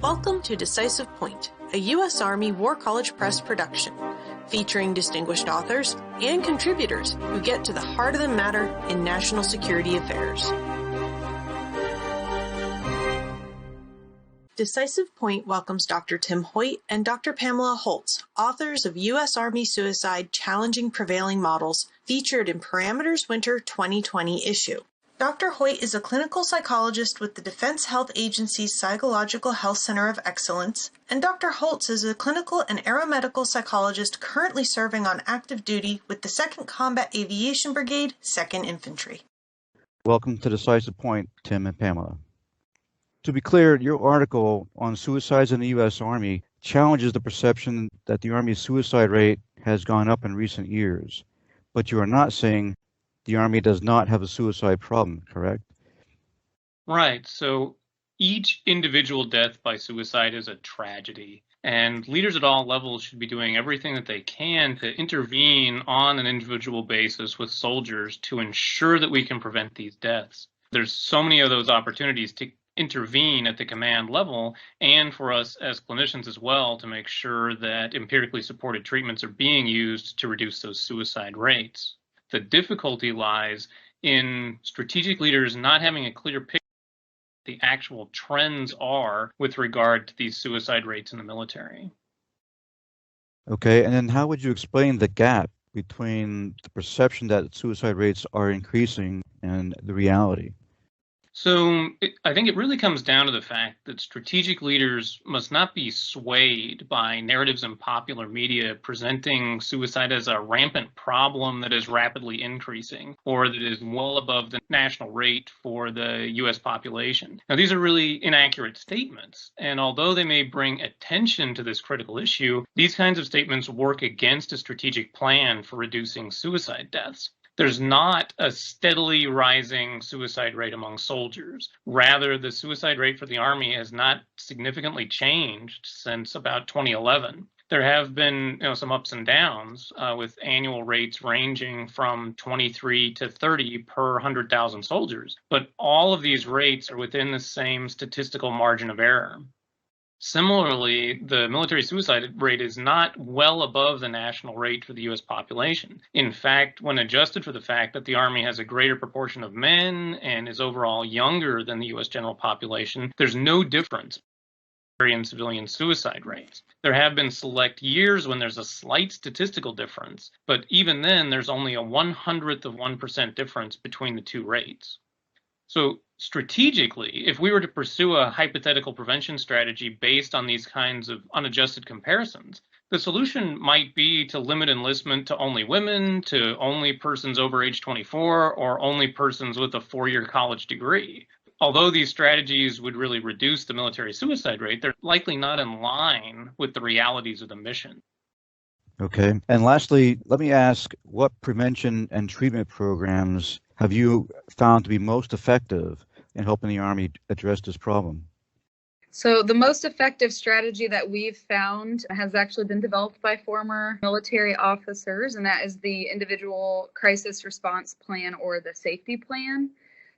Welcome to Decisive Point, a U.S. Army War College Press production, featuring distinguished authors and contributors who get to the heart of the matter in national security affairs. Decisive Point welcomes Dr. Tim Hoyt and Dr. Pamela Holtz, authors of U.S. Army Suicide Challenging Prevailing Models, featured in Parameters Winter 2020 issue. Dr. Hoyt is a clinical psychologist with the Defense Health Agency's Psychological Health Center of Excellence, and Dr. Holtz is a clinical and aeromedical psychologist currently serving on active duty with the 2nd Combat Aviation Brigade, 2nd Infantry. Welcome to Decisive Point, Tim and Pamela. To be clear, your article on suicides in the U.S. Army challenges the perception that the Army's suicide rate has gone up in recent years, but you are not saying the Army does not have a suicide problem, correct? Right. So each individual death by suicide is a tragedy, and leaders at all levels should be doing everything that they can to intervene on an individual basis with soldiers to ensure that we can prevent these deaths. There's so many of those opportunities to intervene at the command level, and for us as clinicians as well, to make sure that empirically supported treatments are being used to reduce those suicide rates. The difficulty lies in strategic leaders not having a clear picture of what the actual trends are with regard to these suicide rates in the military. Okay, and then how would you explain the gap between the perception that suicide rates are increasing and the reality? So I think it really comes down to the fact that strategic leaders must not be swayed by narratives in popular media presenting suicide as a rampant problem that is rapidly increasing or that is well above the national rate for the U.S. population. Now, these are really inaccurate statements, and although they may bring attention to this critical issue, these kinds of statements work against a strategic plan for reducing suicide deaths. There's not a steadily rising suicide rate among soldiers. Rather, the suicide rate for the Army has not significantly changed since about 2011. There have been some ups and downs with annual rates ranging from 23 to 30 per 100,000 soldiers, but all of these rates are within the same statistical margin of error. Similarly, the military suicide rate is not well above the national rate for the U.S. population. In fact, when adjusted for the fact that the Army has a greater proportion of men and is overall younger than the U.S. general population, there's no difference in civilian suicide rates. There have been select years when there's a slight statistical difference, but even then, there's only a 1/100th of 1% difference between the two rates. So strategically, if we were to pursue a hypothetical prevention strategy based on these kinds of unadjusted comparisons, the solution might be to limit enlistment to only women, to only persons over age 24, or only persons with a 4-year college degree. Although these strategies would really reduce the military suicide rate, they're likely not in line with the realities of the mission. Okay, and lastly, let me ask, what prevention and treatment programs have you found to be most effective in helping the Army address this problem? So the most effective strategy that we've found has actually been developed by former military officers, and that is the Individual Crisis Response Plan, or the safety plan.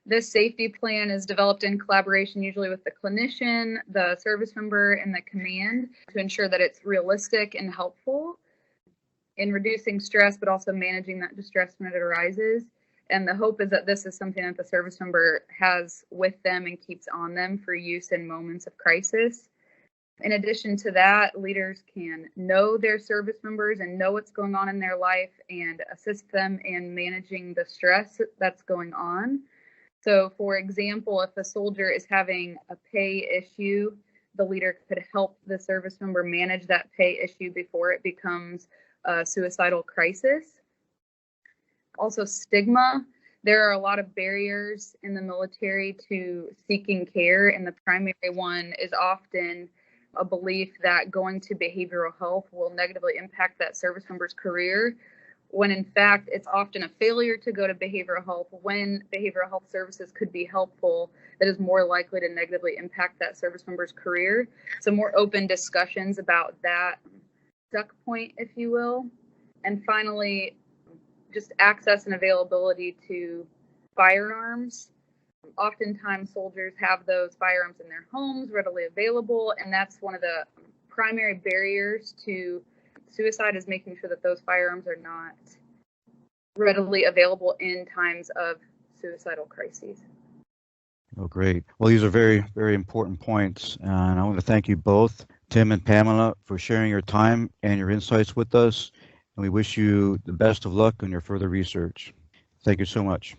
This safety plan is developed in collaboration usually with the clinician, the service member, and the command to ensure that it's realistic and helpful in reducing stress, but also managing that distress when it arises. And the hope is that this is something that the service member has with them and keeps on them for use in moments of crisis. In addition to that, leaders can know their service members and know what's going on in their life and assist them in managing the stress that's going on. So, for example, if a soldier is having a pay issue, the leader could help the service member manage that pay issue before it becomes a suicidal crisis. Also, stigma. There are a lot of barriers in the military to seeking care, and the primary one is often a belief that going to behavioral health will negatively impact that service member's career, when in fact it's often a failure to go to behavioral health when behavioral health services could be helpful that is more likely to negatively impact that service member's career. So more open discussions about that stuck point, if you will. And finally, just access and availability to firearms. Oftentimes, soldiers have those firearms in their homes readily available, and that's one of the primary barriers to suicide, is making sure that those firearms are not readily available in times of suicidal crises. Oh, great. Well, these are very, very important points. And I want to thank you both, Tim and Pamela, for sharing your time and your insights with us. And we wish you the best of luck in your further research. Thank you so much.